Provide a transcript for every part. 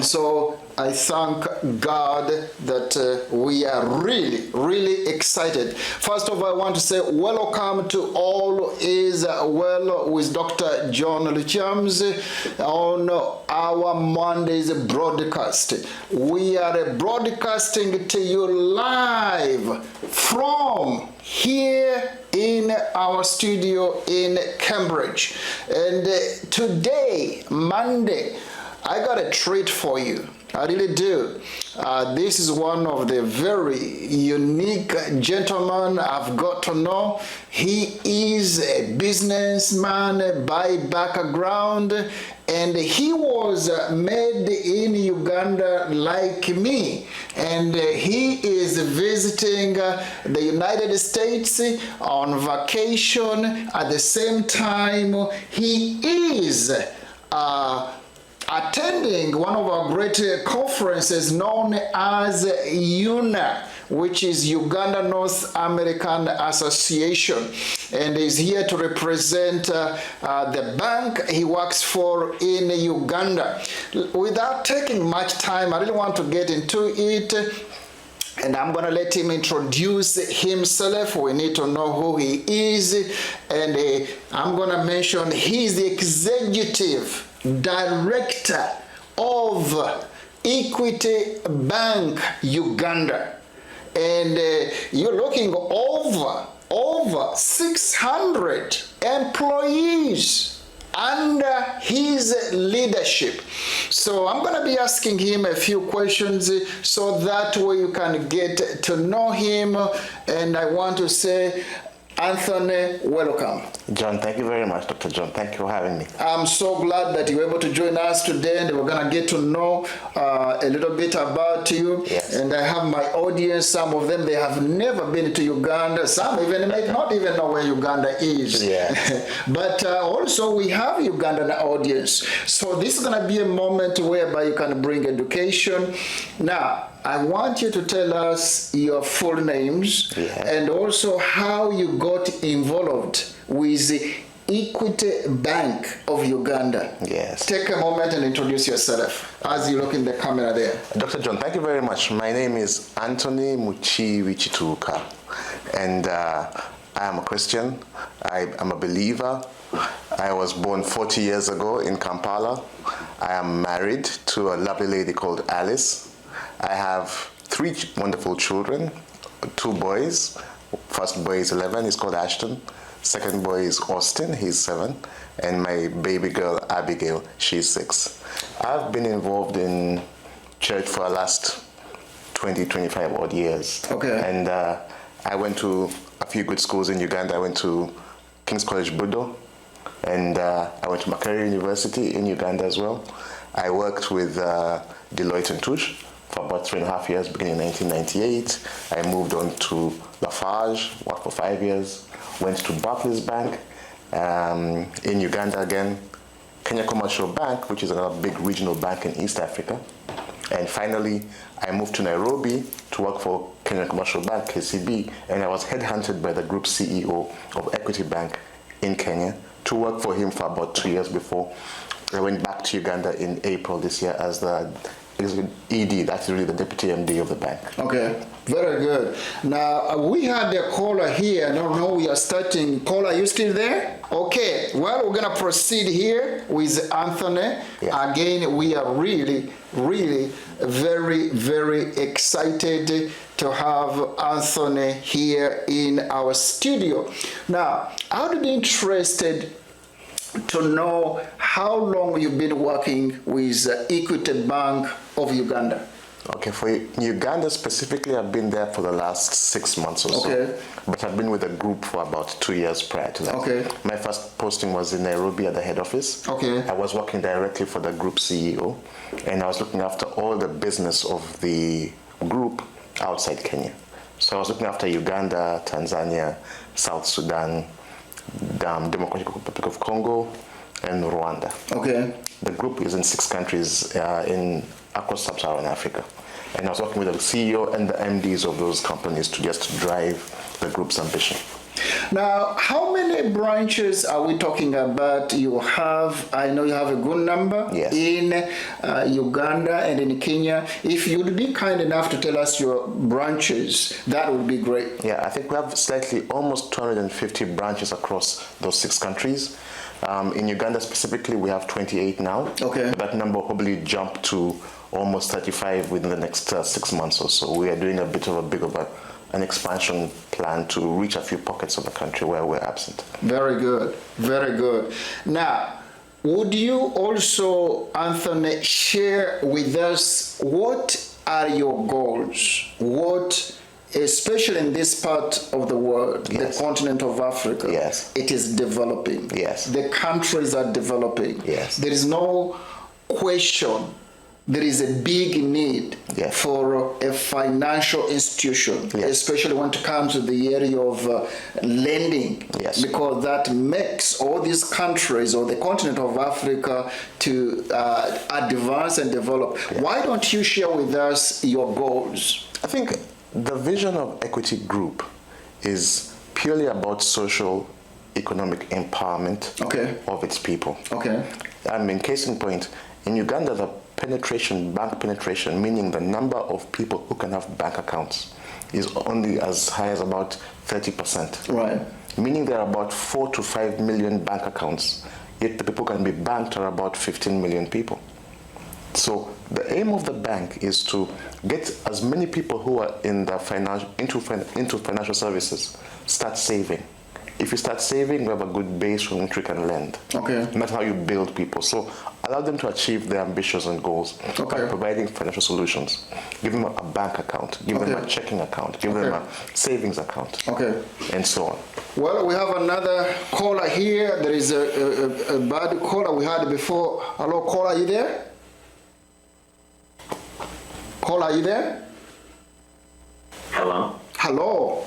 And so I thank God that we are really, really excited. First of all, I want to say welcome to all is well with Dr. John A Lukyamuzi on our Monday's broadcast. We are broadcasting to you live from here in our studio in Cambridge. And today, Monday, I got a treat for you. I really do. This is one of the very unique gentlemen I've got to know. He is a businessman by background, and he was made in Uganda like me. And he is visiting the United States on vacation. At the same time, he is attending one of our great conferences known as UNA, which is Uganda North American Association, and is here to represent the bank he works for in Uganda. Without taking much time, I really want to get into it. And I'm going to let him introduce himself. We need to know who he is. And I'm going to mention he's the executive director of Equity Bank Uganda. And you're looking over 600 employees under his leadership. So I'm going to be asking him a few questions so that way you can get to know him. And I want to say, Anthony, welcome. John, thank you very much, Dr. John. Thank you for having me. I'm so glad that you were able to join us today, and we're going to get to know a little bit about you. Yes. And I have my audience, some of them, they have never been to Uganda. Some even might not even know where Uganda is. Yeah. But also we have Ugandan audience. So this is going to be a moment whereby you can bring education. Now, I want you to tell us your full names, and also how you got involved with the Equity Bank of Uganda. Yes. Take a moment and introduce yourself as you look in the camera there. Dr. John, thank you very much. My name is Anthony Muchiwi Kituuka, and I am a Christian. I am a believer. I was born 40 years ago in Kampala. I am married to a lovely lady called Alice. I have 3 wonderful children, 2 boys. First boy is 11, he's called Ashton. Second boy is Austin, he's 7. And my baby girl, Abigail, she's 6. I've been involved in church for the last 20, 25 odd years. Okay. And I went to a few good schools in Uganda. I went to King's College Budo, and I went to Makerere University in Uganda as well. I worked with Deloitte & Touche for about 3.5 years, beginning in 1998. I moved on to Lafarge, worked for 5 years, went to Barclays Bank in Uganda again, Kenya Commercial Bank, which is another big regional bank in East Africa. And finally, I moved to Nairobi to work for Kenya Commercial Bank, KCB, and I was headhunted by the group CEO of Equity Bank in Kenya to work for him for about 2 years before I went back to Uganda in April this year as the ED, that's really the deputy MD of the bank. Okay, very good. Now, we had a caller here. I don't know, we are starting. Caller, are you still there? Okay, well, we're going to proceed here with Anthony. Yeah. Again, we are really, really very, very excited to have Anthony here in our studio. Now, I would be interested to know how long you've been working with Equity Bank of Uganda. Okay, for Uganda specifically, I've been there for the last 6 months or so. Okay. But I've been with the group for about 2 years prior to that. Okay. My first posting was in Nairobi at the head office. Okay. I was working directly for the group CEO, and I was looking after all the business of the group outside Kenya. So I was looking after Uganda, Tanzania, South Sudan, Democratic Republic of Congo, and Rwanda. Okay. The group is in 6 countries across sub-Saharan Africa. And I was working with the CEO and the MDs of those companies to just drive the group's ambition. Now, how many branches are we talking about? You have, I know you have a good number in Uganda and in Kenya. If you'd be kind enough to tell us your branches, that would be great. Yeah, I think we have slightly almost 250 branches across those 6 countries. In Uganda specifically, we have 28 now. Okay. That number will probably jump to almost 35 within the next 6 months or so. We are doing a bit of an expansion plan to reach a few pockets of the country where we're absent. Very good, very good. Now, would you also, Anthony, share with us what are your goals? What, especially in this part of the world, the continent of Africa, it is developing. The countries are developing. There is no question. There is a big need for a financial institution, especially when it comes to the area of lending, because that makes all these countries or the continent of Africa to advance and develop. Why don't you share with us your goals? I think the vision of Equity Group is purely about social economic empowerment of its people. I mean, case in point, in Uganda, the bank penetration, meaning the number of people who can have bank accounts, is only as high as about 30%. Meaning there are about 4 to 5 million bank accounts, yet the people can be banked are about 15 million people. So the aim of the bank is to get as many people who are in the into financial services start saving. If you start saving, we have a good base from which we can lend. And that's how you build people. So allow them to achieve their ambitions and goals by providing financial solutions. Give them a bank account, give them a checking account, give them a savings account, and so on. Well, we have another caller here. There is a bad caller we had before. Hello, caller, are you there? Caller, are you there? Hello. Hello.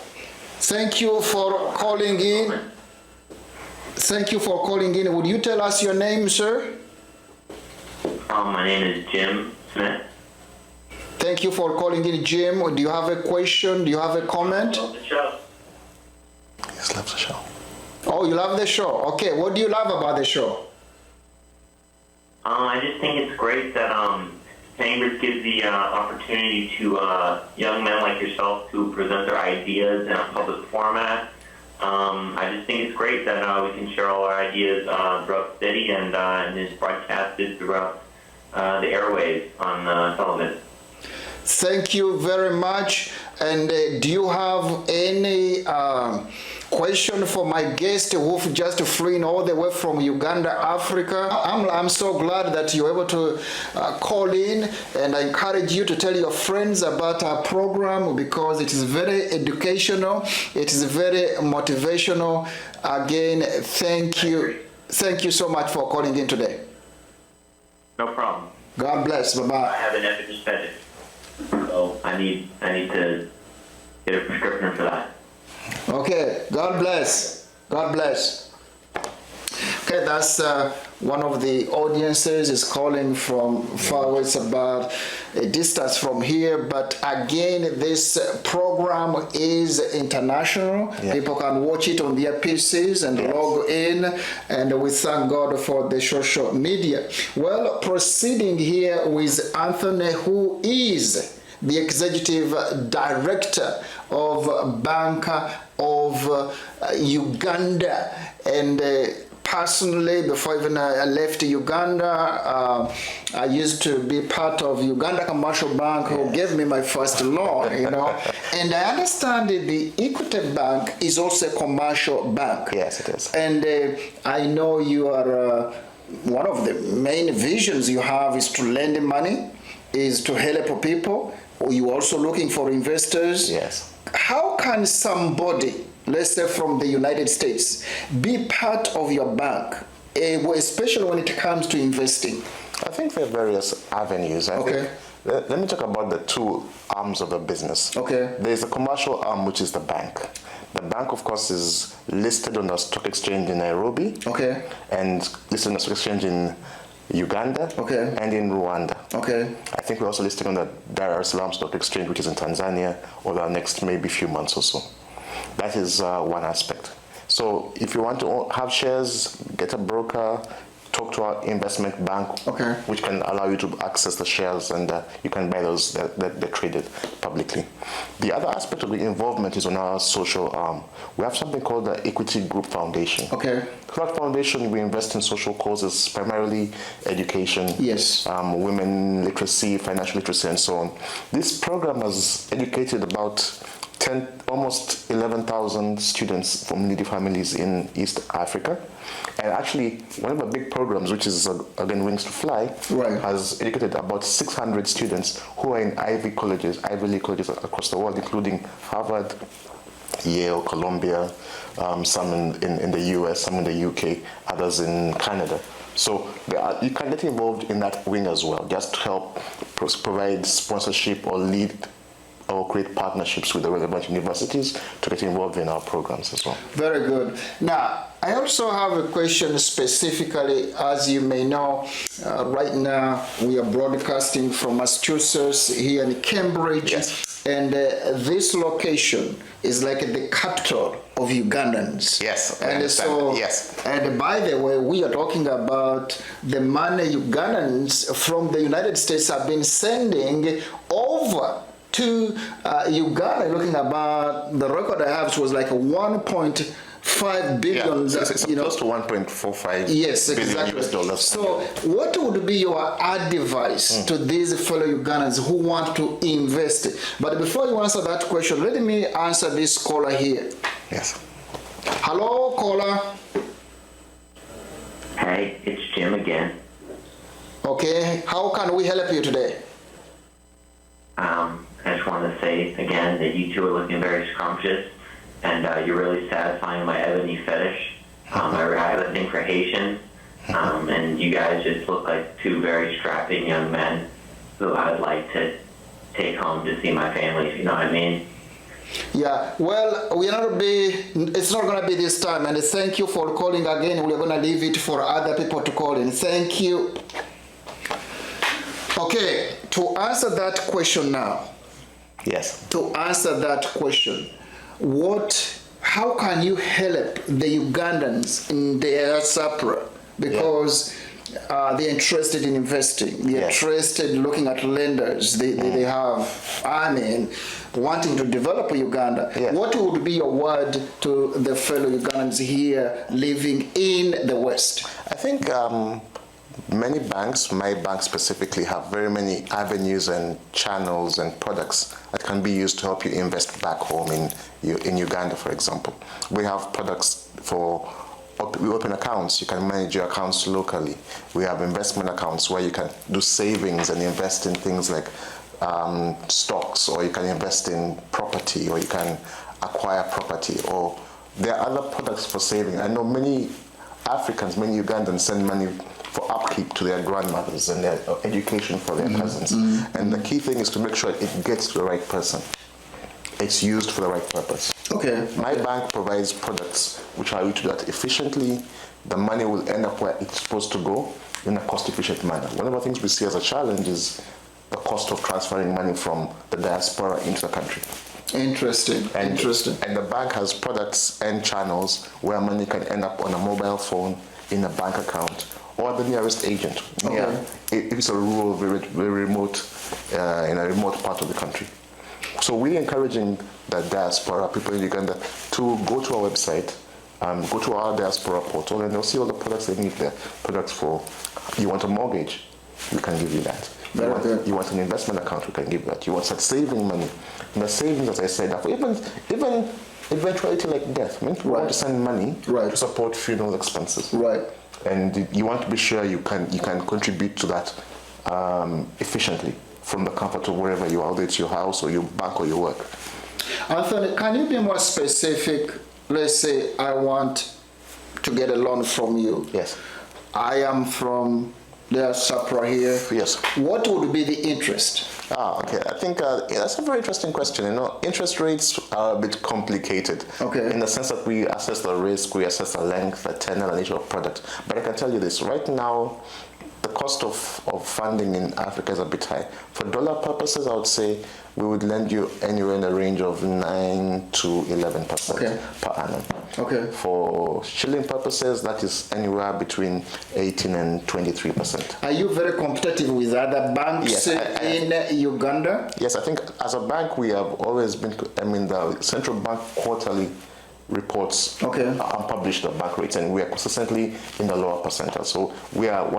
Thank you for calling in. Thank you for calling in. Would you tell us your name, sir? My name is Jim Smith. Thank you for calling in, Jim. Do you have a question? Do you have a comment? I love the show. He just loves the show. Oh, you love the show. Okay, what do you love about the show? I just think it's great that Chambers gives the opportunity to young men like yourself to present their ideas in a public format. I just think it's great that we can share all our ideas throughout the city and it's broadcasted throughout the airwaves on television. Thank you very much. And do you have any question for my guest who've just flown all the way from Uganda, Africa? I'm so glad that you're able to call in, and I encourage you to tell your friends about our program because it is very educational, it is very motivational. Again, thank you. Thank you so much for calling in today. No problem. God bless. Bye-bye. I have an epigenetic, so I need to get a prescription for that. Okay, God bless. God bless. Okay, that's one of the audiences is calling from far away. It's about a distance from here, but again, this program is international. People can watch it on their PCs and log in, and we thank God for the social media. Well, proceeding here with Anthony, who is the executive director of Bank of Uganda, and personally, before even I left Uganda, I used to be part of Uganda Commercial Bank, who gave me my first loan, you know. And I understand that the Equity Bank is also a commercial bank. Yes, it is. And I know you are, one of the main visions you have is to lend money, is to help people. You're also looking for investors. Yes. How can somebody, let's say from the United States, be part of your bank, especially when it comes to investing? I think there are various avenues. I think, let me talk about the two arms of the business. There's a commercial arm, which is the bank. The bank, of course, is listed on the stock exchange in Nairobi. And listed on the stock exchange in Uganda and in Rwanda. I think we're also listed on the Dar es Salaam Stock Exchange, which is in Tanzania, over the next maybe few months or so. That is one aspect. So if you want to have shares, get a broker, talk to our investment bank, Okay. which can allow you to access the shares, and you can buy those that they're traded publicly. The other aspect of the involvement is on our social arm. We have something called the Equity Group Foundation. Okay. That foundation, we invest in social causes, primarily education, Yes. Women literacy, financial literacy, and so on. This program has educated about almost 11,000 students from needy families in East Africa. And actually, one of the big programs, which is, again, Wings to Fly, Right. has educated about 600 students who are in Ivy League colleges across the world, including Harvard, Yale, Columbia, some in the US, some in the UK, others in Canada. So you can get involved in that wing as well, just to help provide sponsorship or lead or create partnerships with the relevant universities to get involved in our programs as well. Very good. Now, I also have a question specifically. As you may know, right now we are broadcasting from Massachusetts here in Cambridge. Yes. And this location is like the capital of Ugandans. Yes, I And understand. so, Yes. and by the way, we are talking about the money Ugandans from the United States have been sending over to Uganda, looking about the record I have, it was like 1.5 billion. It's close to 1.45 Yes, billion exactly. US dollars. So, what would be your advice to these fellow Ugandans who want to invest? But before you answer that question, let me answer this caller here. Yes. Hello, caller. Hey, it's Jim again. Okay, how can we help you today? I just wanted to say again that you two are looking very scrumptious, and you're really satisfying my ebony fetish. I have a thing for Haitians, and you guys just look like two very strapping young men who I'd like to take home to see my family, if you know what I mean. Yeah, well, it's not going to be this time, and thank you for calling again. We're going to leave it for other people to call in. Thank you. Okay, to answer that question now. Yes. To answer that question, how can you help the Ugandans in their diaspora? Because they're interested in investing. They're interested in looking at lenders. They have, wanting to develop Uganda. Yes. What would be your word to the fellow Ugandans here living in the West? I think many banks, my bank specifically, have very many avenues and channels and products that can be used to help you invest back home in Uganda, for example. We have products we open accounts. You can manage your accounts locally. We have investment accounts where you can do savings and invest in things like stocks, or you can invest in property, or you can acquire property, or there are other products for saving. I know many Africans, many Ugandans send money for upkeep to their grandmothers and their education for their cousins. And the key thing is to make sure it gets to the right person. It's used for the right purpose. Okay. My bank provides products which allow you to do that efficiently. The money will end up where it's supposed to go in a cost-efficient manner. One of the things we see as a challenge is the cost of transferring money from the diaspora into the country. Interesting. And the bank has products and channels where money can end up on a mobile phone, in a bank account, or the nearest agent. Okay. Yeah, if it's a rural, very remote, in a remote part of the country. So we're encouraging the diaspora, people in Uganda, to go to our website, go to our diaspora portal, and they'll see all the products they need there. Products for, you want a mortgage, we can give you that. You want an investment account, we can give that. You want start saving money. And the savings, as I said, even eventuality like death. Many people want to send money to support funeral expenses. Right. And you want to be sure you can contribute to that efficiently from the comfort of wherever you are, whether it's your house or your bank or your work. Anthony, can you be more specific? Let's say I want to get a loan from you. Yes. I am from the Sapra here. Yes. What would be the interest? Okay. I think that's a very interesting question. Interest rates are a bit complicated. Okay. In the sense that we assess the risk, we assess the length, the tenor, the nature of product. But I can tell you this, right now, the cost of funding in Africa is a bit high. For dollar purposes, I would say we would lend you anywhere in the range of 9 to 11% per annum. Okay. For shilling purposes, that is anywhere between 18 and 23%. Are you very competitive with other banks in Uganda? Yes, I think as a bank we have always been. I mean, the central bank quarterly reports unpublished the bank rates, and we are consistently in the lower percentile. So we are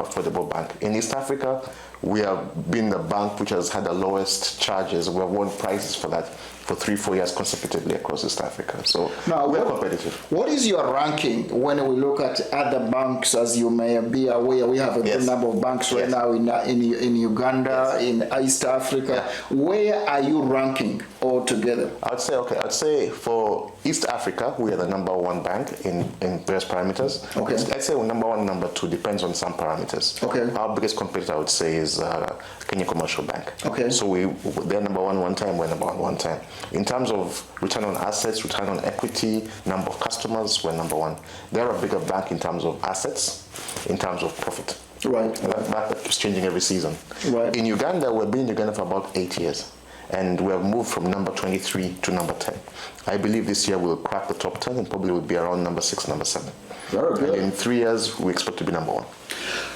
affordable bank in East Africa. We have been the bank which has had the lowest charges. We have won prizes for that for 3-4 years consecutively across East Africa. So now, we are competitive. What is your ranking when we look at other banks? As you may be aware, we have a good number of banks right now in Uganda, in East Africa. Where are you ranking altogether? I'd say for East Africa, we are the #1 bank in various parameters. Okay. I'd say we're #1, #2, depends on some parameters. Okay. Our biggest competitor, I would say, is Kenya Commercial Bank. Okay. So they're #1 one time, we're #1 one time. In terms of return on assets, return on equity, number of customers, we're #1. They're a bigger bank in terms of assets, in terms of profit. Right. That keeps changing every season. Right. In Uganda, we've been in Uganda for about 8 years. And we have moved from number 23 to number 10. I believe this year we'll crack the top 10 and probably will be around number 6, number 7. Very good. And in 3 years, we expect to be #1.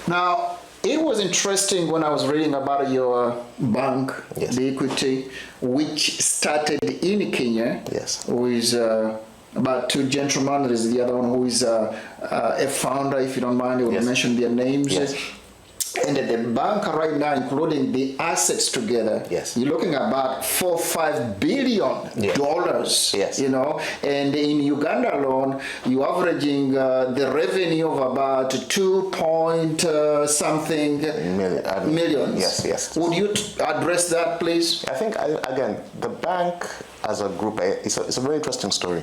Now, it was interesting when I was reading about your bank, the Equity, which started in Kenya. Yes. With about 2 gentlemen. There is the other one who is a founder, if you don't mind, you will mention their names. Yes. And the bank right now, including the assets together, you're looking at about $4-5 billion. Yes. You know, and in Uganda alone, you're averaging the revenue of about 2-point-something millions. Yes. Would you address that, please? I think, again, the bank as a group, it's a very interesting story.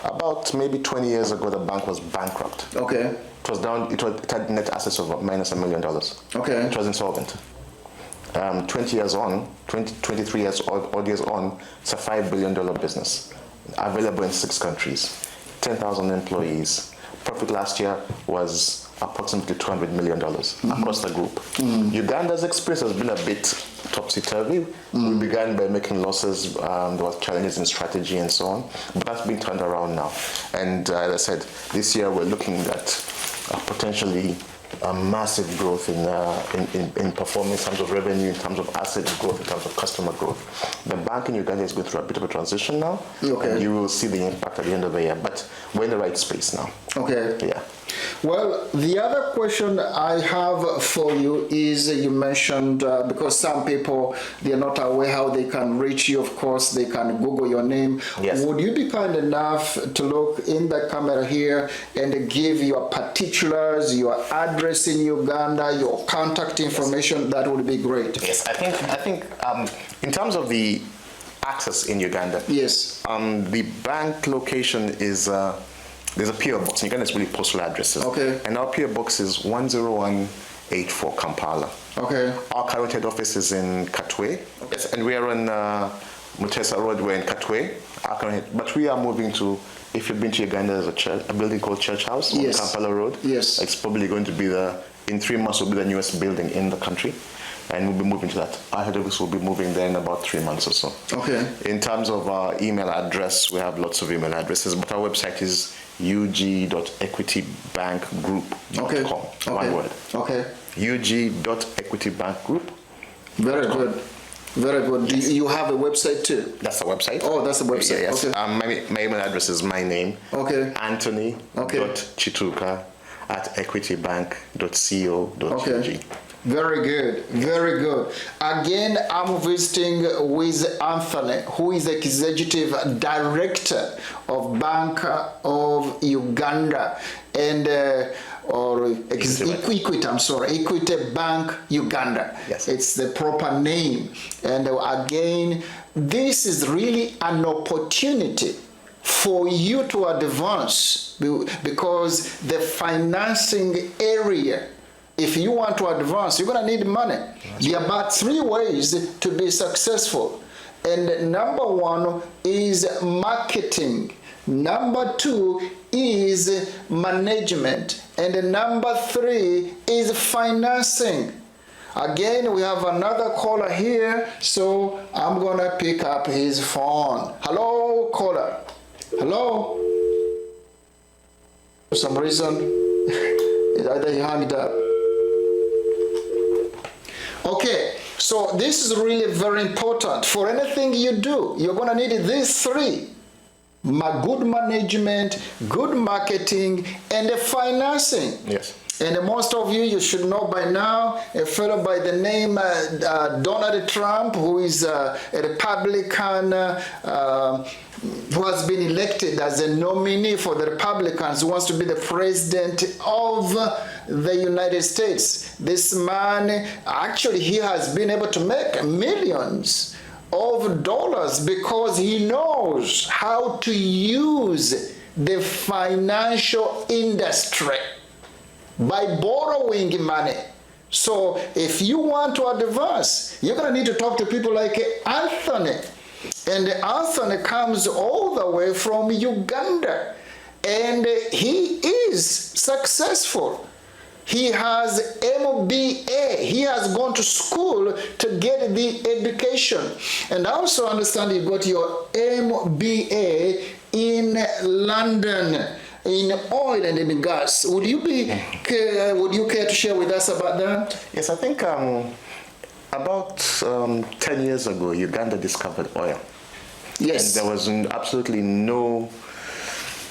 About maybe 20 years ago, the bank was bankrupt. Okay. It was down. It had net assets of -$1 million. Okay. It was insolvent. 23 years on, odd years on, it's a $5 billion business, available in 6 countries, 10,000 employees. Profit last year was approximately $200 million across the group. Uganda's experience has been a bit topsy-turvy. We began by making losses. There was challenges in strategy and so on, but that's been turned around now. And as I said, this year we're looking at potentially a massive growth in performance, in terms of revenue, in terms of asset growth, in terms of customer growth. The bank in Uganda is going through a bit of a transition now, and you will see the impact at the end of the year, but we're in the right space now. Okay. Yeah. Well, the other question I have for you is, you mentioned, because some people, they're not aware how they can reach you. Of course, they can Google your name. Yes. Would you be kind enough to look in the camera here and give your particulars, your address in Uganda, your contact information? Yes. That would be great. Yes, I think in terms of the access in Uganda, yes, the bank location is there's a PO box. In Uganda, it's really postal addresses. Okay. And our PO box is 10184 Kampala. Okay. Our current head office is in Katwe. Okay. Yes, and we are on Mutesa Road. We're in Katwe. But we are moving to, if you've been to Uganda, there's a building called Church House on Kampala Road. Yes. It's probably going to be in 3 months, will be the newest building in the country. And we'll be moving to that. Our head office will be moving there in about 3 months or so. Okay. In terms of our email address, we have lots of email addresses, but our website is ug.equitybankgroup.com. Okay. One word. Okay. ug.equitybankgroup. Very good. Very good. Yes. Do you have a website too? That's the website. Oh, that's the website. Yes. Okay. My email address is my name. Okay. Anthony.Kituuka@equitybank.co.ug. Okay. Very good, very good. Again, I'm visiting with Anthony, who is Executive Director of Bank of Uganda, and Equity Bank Uganda. Yes. It's the proper name. And again, this is really an opportunity for you to advance, because the financing area, if you want to advance, you're going to need money. There are about 3 ways to be successful. And number 1 is marketing. Number 2 is management. And the number 3 is financing. Again, we have another caller here, so I'm gonna pick up his phone. Hello, caller. Hello. For some reason, either he hung it up. Okay, so this is really very important. For anything you do, you're gonna need these 3. Good management, good marketing, and the financing. Yes. And most of you should know by now a fellow by the name Donald Trump, who is a Republican who has been elected as a nominee for the Republicans, who wants to be the president of the United States. This man, actually, he has been able to make millions of dollars because he knows how to use the financial industry by borrowing money. So if you want to advance, you're going to need to talk to people like Anthony. And Anthony comes all the way from Uganda. And he is successful. He has MBA. He has gone to school to get the education. And I also understand you got your MBA in London, in oil and in gas. Would you care to share with us about that? Yes, I think about 10 years ago, Uganda discovered oil. Yes. And there was absolutely no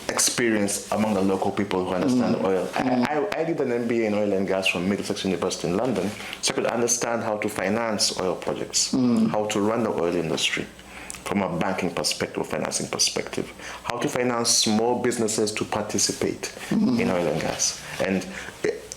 experience among the local people who understand oil. I did an MBA in oil and gas from Middlesex University in London, so I could understand how to finance oil projects, how to run the oil industry from a banking perspective, financing perspective, how to finance small businesses to participate in oil and gas. And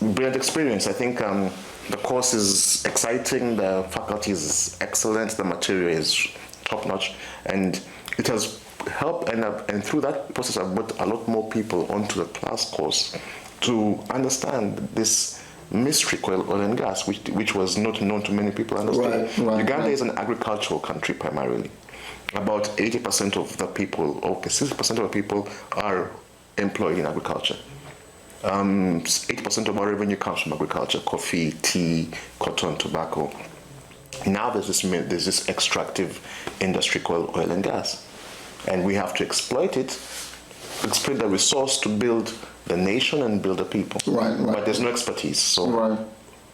brilliant experience. I think the course is exciting, the faculty is excellent, the material is top-notch, and it has helped, and through that process I've brought a lot more people onto the class course to understand this mystery called oil and gas, which was not known to many people understood. Uganda is an agricultural country primarily. About 80% of the people, or 60% of the people are employed in agriculture. 80% of our revenue comes from agriculture: coffee, tea, cotton, tobacco. Now there's this extractive industry called oil and gas. And we have to exploit the resource to build the nation and build the people. But there's no expertise. So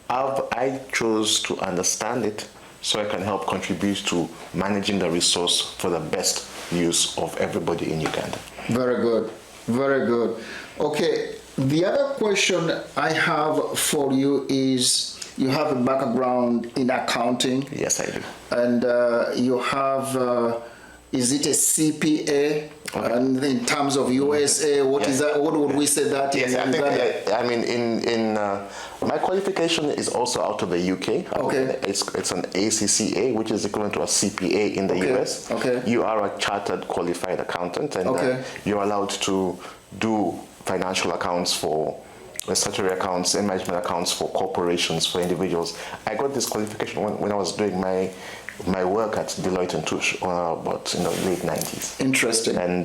I chose to understand it so I can help contribute to managing the resource for the best use of everybody in Uganda. Very good. Very good. Okay, the other question I have for you is, you have a background in accounting. Yes, I do. And you have... is it a CPA? Okay. And in terms of USA, what is that? What would we say that? Yes, I think. In my qualification is also out of the UK. Okay. It's an ACCA, which is equivalent to a CPA in the US. Okay. You are a chartered qualified accountant, and you're allowed to do financial accounts for statutory accounts and management accounts for corporations, for individuals. I got this qualification when I was doing my work at Deloitte and Touche, about in the late 90s. Interesting. And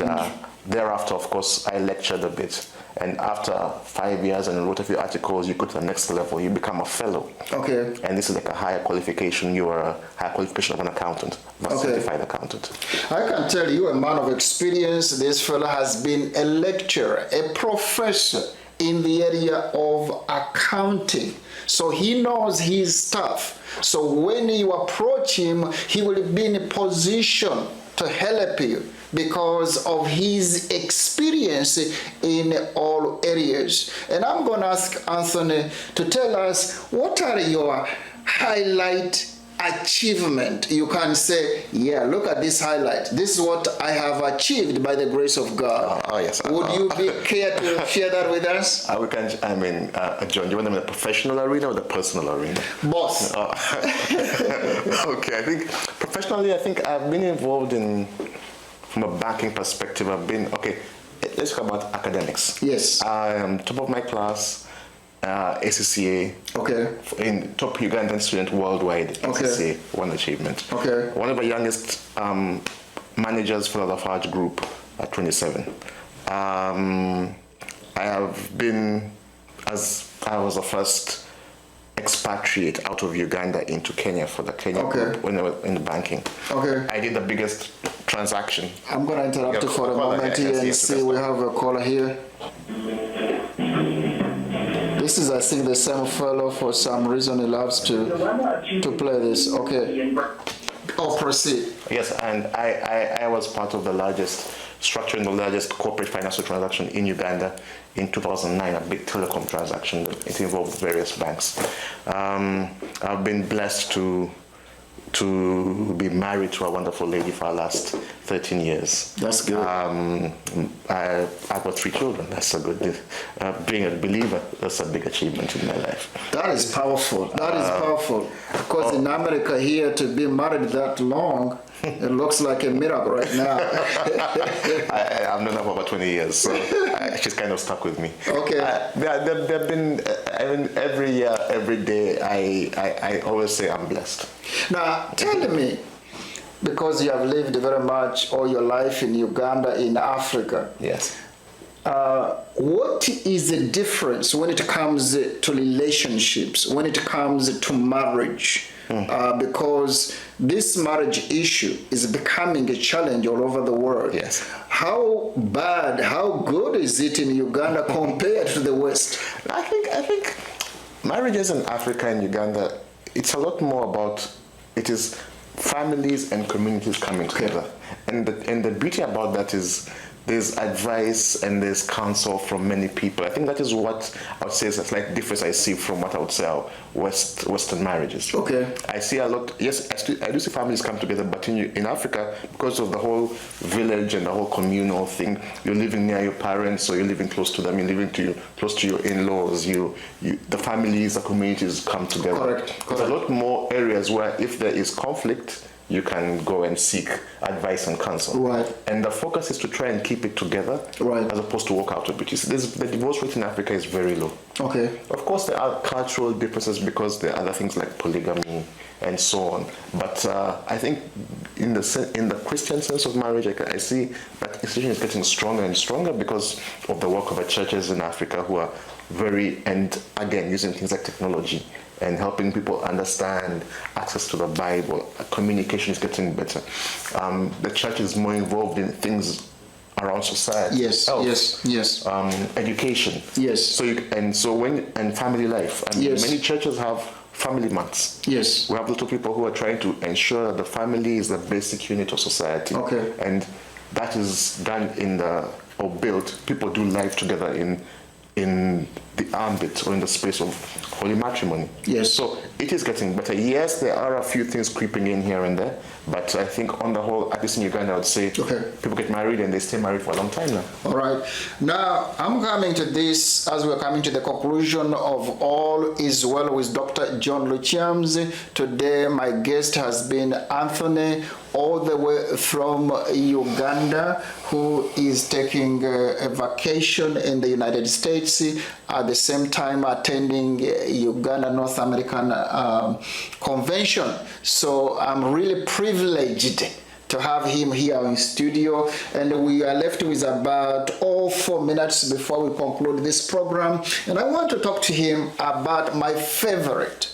thereafter, of course, I lectured a bit. And after 5 years and wrote a few articles, you go to the next level, you become a fellow. Okay. And this is like a higher qualification. You are a higher qualification of an accountant, a certified accountant. I can tell you, a man of experience, this fellow has been a lecturer, a professor in the area of accounting. So he knows his stuff. So when you approach him, he will be in a position to help you because of his experience in all areas. And I'm going to ask Anthony to tell us, what are your highlight achievement? You can say, yeah, look at this highlight. This is what I have achieved by the grace of God. Yes. Would you be care to share that with us? John, do you want them in the professional arena or the personal arena? Both. Okay, I think professionally, I've been involved from a banking perspective, let's talk about academics. Yes. I am top of my class, ACCA. Okay. In top Ugandan student worldwide, ACCA, one achievement. Okay. One of the youngest managers for the Lafarge Group at 27. I have been as I was the first expatriate out of Uganda into Kenya for the Kenya group when I was in banking. Okay. I did the biggest transaction. I'm going to interrupt you for a moment here and see we have a caller here. This is, I think, the same fellow. For some reason, he loves to play this. Okay. Oh, proceed. Yes, and I was part of the largest, structuring the largest corporate financial transaction in Uganda in 2009, a big telecom transaction. It involved various banks. I've been blessed to be married to a wonderful lady for the last 13 years. That's good. I've got 3 children. That's a good, being a believer, that's a big achievement in my life. That is powerful. That is powerful. Because in America here, to be married that long, it looks like a miracle right now. I've known her for about 20 years, so she's kind of stuck with me. Okay. There have been, every year, every day, I always say I'm blessed. Now, tell me, because you have lived very much all your life in Uganda, in Africa. Yes. What is the difference when it comes to relationships, when it comes to marriage? Because this marriage issue is becoming a challenge all over the world. Yes. How bad, how good is it in Uganda compared to the West? I think marriages in Africa and Uganda, it's a lot more about, it is families and communities coming together. And the beauty about that is there's advice and there's counsel from many people. I think that is what I would say is a slight difference I see from what I would say are Western marriages. Okay. I see a lot, yes, I do see families come together, but in Africa, because of the whole village and the whole communal thing, you're living near your parents, or you're living close to them, you're living close to your in-laws, the families, the communities come together. Correct. There's a lot more areas where if there is conflict, you can go and seek advice and counsel. Right. And the focus is to try and keep it together, right, as opposed to walk out of it. The divorce rate in Africa is very low. Okay. Of course, there are cultural differences because there are other things like polygamy and so on. But I think in the Christian sense of marriage, I see that institution is getting stronger and stronger because of the work of the churches in Africa who are and again, using things like technology and helping people understand access to the Bible. Communication is getting better. The church is more involved in things around society. Yes, health, yes. Education. Yes. And family life. I mean, yes. Many churches have family months. Yes. We have little people who are trying to ensure that the family is the basic unit of society. Okay. And that is done built. People do life together in the ambit or in the space of holy matrimony. Yes. So it is getting better. Yes, there are a few things creeping in here and there, but I think on the whole, at least in Uganda, I would say people get married and they stay married for a long time now. All right. Now, I'm coming to this as we're coming to the conclusion of All Is Well with Dr. John Lukyamuzi. Today, my guest has been Anthony, all the way from Uganda, who is taking a vacation in the United States, at the same time attending Uganda North American Convention. So I'm really privileged to have him here in studio, and we are left with about 4 minutes before we conclude this program, and I want to talk to him about my favorite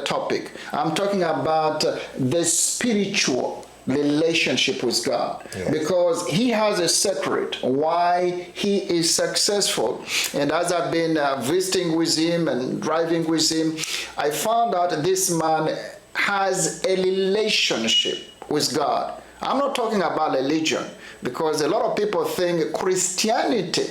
topic. I'm talking about the spiritual relationship with God. Yes. Because he has a secret why he is successful. And as I've been visiting with him and driving with him, I found out this man has a relationship with God. I'm not talking about religion, because a lot of people think Christianity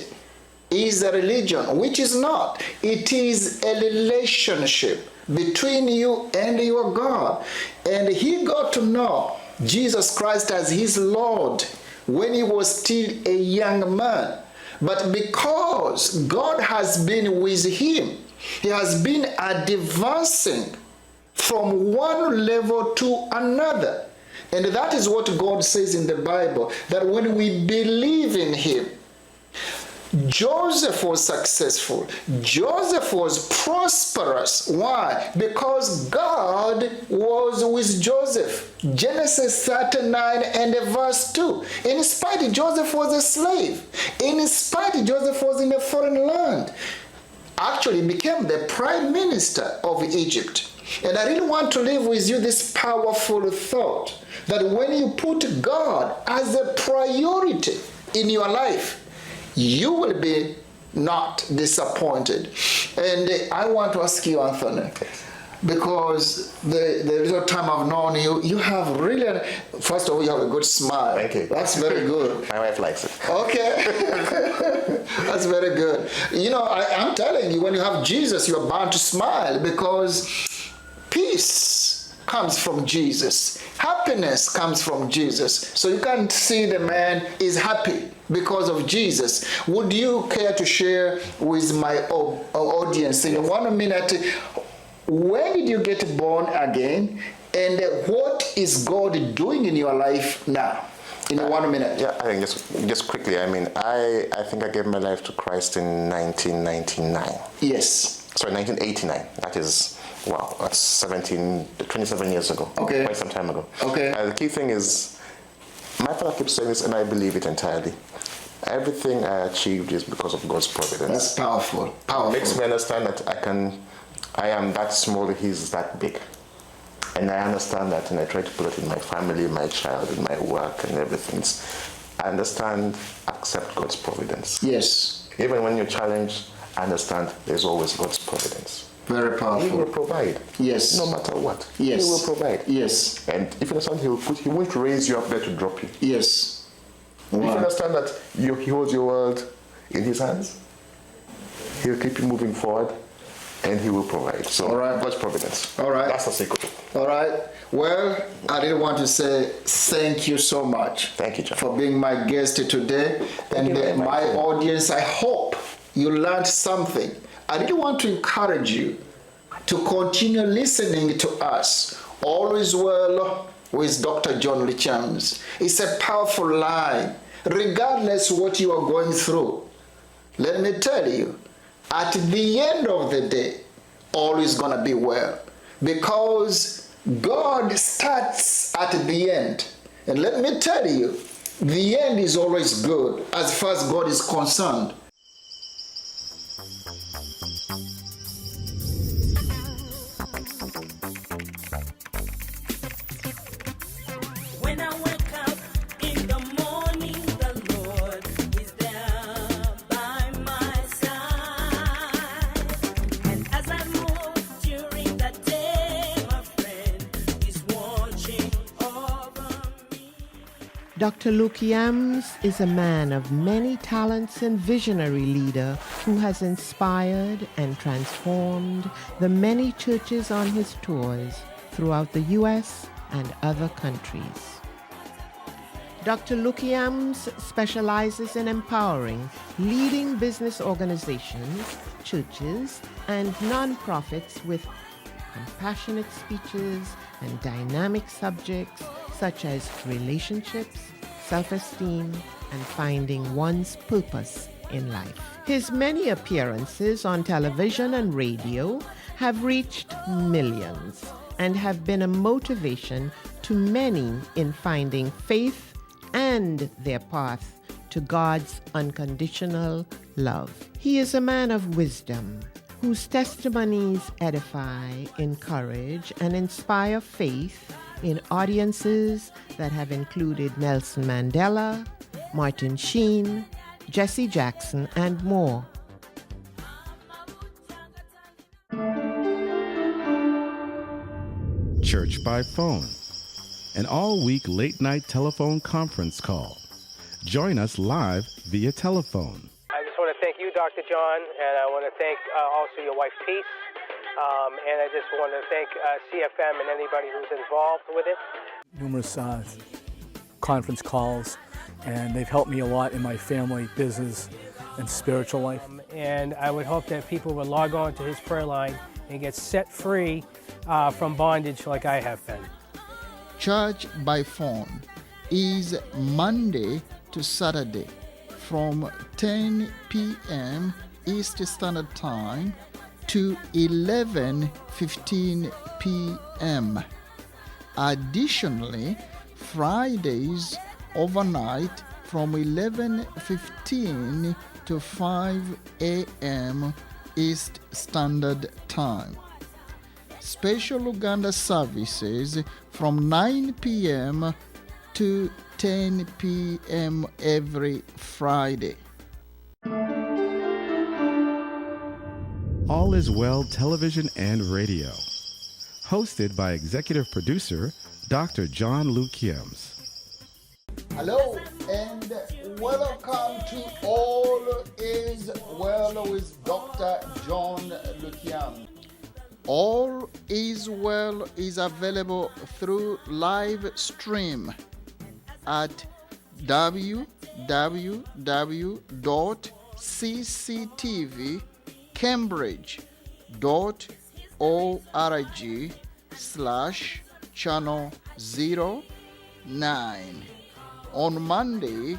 is a religion, which is not. It is a relationship between you and your God. And he got to know Jesus Christ as his Lord when he was still a young man. But because God has been with him, he has been advancing from one level to another. And that is what God says in the Bible, that when we believe in him, Joseph was successful. Joseph was prosperous. Why? Because God was with Joseph. Genesis 39 and verse 2. In spite, Joseph was a slave. In spite, Joseph was in a foreign land. actually became the prime minister of Egypt. And I really want to leave with you this powerful thought that when you put God as a priority in your life, you will be not disappointed. And I want to ask you, Anthony, because the little time I've known you, you have really, first of all, you have a good smile. Thank you. That's very good. My wife likes it. Okay. That's very good. You know, I'm telling you, when you have Jesus, you're bound to smile because peace comes from Jesus. Happiness comes from Jesus. So you can see the man is happy because of Jesus. Would you care to share with my audience in 1 minute, when did you get born again, and what is God doing in your life now? In 1 minute. Yeah, I think just quickly. I mean, I think I gave my life to Christ in 1999. Yes. Sorry, 1989. That is, wow, that's 27 years ago. Okay. Quite some time ago. Okay. The key thing is, my father keeps saying this, and I believe it entirely. Everything I achieved is because of God's providence. That's powerful. Powerful. It makes me understand that I am that small, he's that big. And I understand that, and I try to put it in my family, my child, in my work, and everything. I understand, accept God's providence. Yes. Even when you're challenged, I understand there's always God's providence. Very powerful. He will provide. Yes. No matter what. Yes. He will provide. Yes. And if you understand, he won't raise you up there to drop you. Yes. If you understand that he holds your world in his hands, he'll keep you moving forward, and he will provide. So, all right. God's providence. All right. That's the secret. All right. Well, I did want to say thank you so much. Thank you, John. For being my guest today. Thank you very much. My audience, I hope you learned something. I did want to encourage you to continue listening to us. Always Well with Dr. John Lukyamuzi. It's a powerful line, regardless what you are going through. Let me tell you, at the end of the day, all is going to be well. Because God starts at the end. And let me tell you, the end is always good as far as God is concerned. When I wake up in the morning, the Lord is there by my side. And as I move during the day, my friend is watching over me. Dr. Lukyamuzi is a man of many talents and visionary leader who has inspired and transformed the many churches on his tours throughout the U.S. and other countries. Dr. Lukyamuzi specializes in empowering leading business organizations, churches, and nonprofits with compassionate speeches and dynamic subjects such as relationships, self-esteem, and finding one's purpose in life. His many appearances on television and radio have reached millions and have been a motivation to many in finding faith and their path to God's unconditional love. He is a man of wisdom whose testimonies edify, encourage, and inspire faith in audiences that have included Nelson Mandela, Martin Sheen, Jesse Jackson, and more. Church by Phone, an all-week late-night telephone conference call. Join us live via telephone. I just want to thank you, Dr. John, and I want to thank also your wife, Peace. And I just want to thank CFM and anybody who's involved with it. Numerous conference calls, and they've helped me a lot in my family, business, and spiritual life. And I would hope that people would log on to his prayer line and get set free from bondage like I have been. Church by Phone is Monday to Saturday from 10 p.m. East Standard Time to 11:15 p.m. Additionally, Fridays overnight from 11:15 to 5 a.m. East Standard Time. Special Uganda services from 9 p.m. to 10 p.m. every Friday. All is Well Television and Radio. Hosted by executive producer Dr. John Lukyamuzi. Hello and welcome to All is Well with Dr. John Lukyamuzi. All is Well is available through live stream at www.cctvcambridge.org/channel 09 on Monday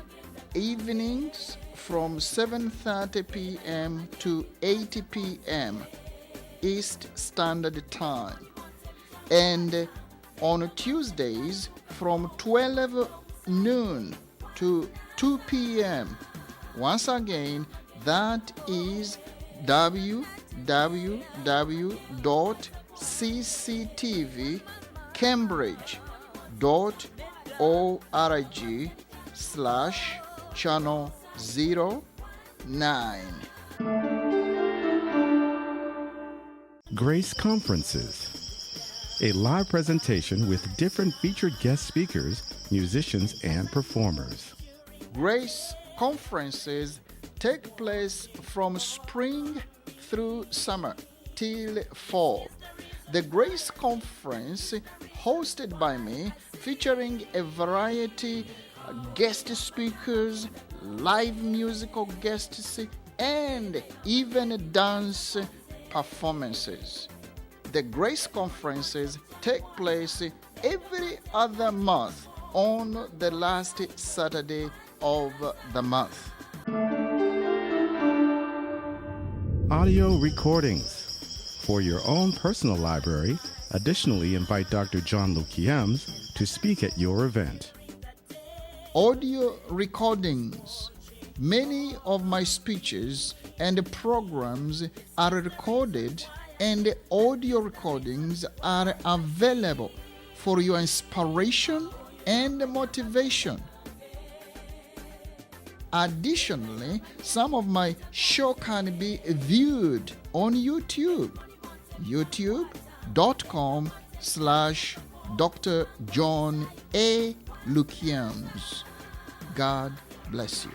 evenings from 7:30 p.m. to 8 p.m. East Standard Time, and on Tuesdays from 12 noon to 2 p.m. Once again, that is www.cctvcambridge.org/channel 09. Grace Conferences, a live presentation with different featured guest speakers, musicians, and performers. Grace Conferences take place from spring through summer till fall. The Grace Conference, hosted by me, featuring a variety of guest speakers, live musical guests, and even dance performances. The Grace Conferences take place every other month on the last Saturday of the month. Audio recordings. For your own personal library, additionally invite Dr. John Lukyamuzi to speak at your event. Audio recordings. Many of my speeches and programs are recorded, and audio recordings are available for your inspiration and motivation. Additionally, some of my show can be viewed on YouTube, youtube.com/Dr. John A Lukyamuzi. God bless you.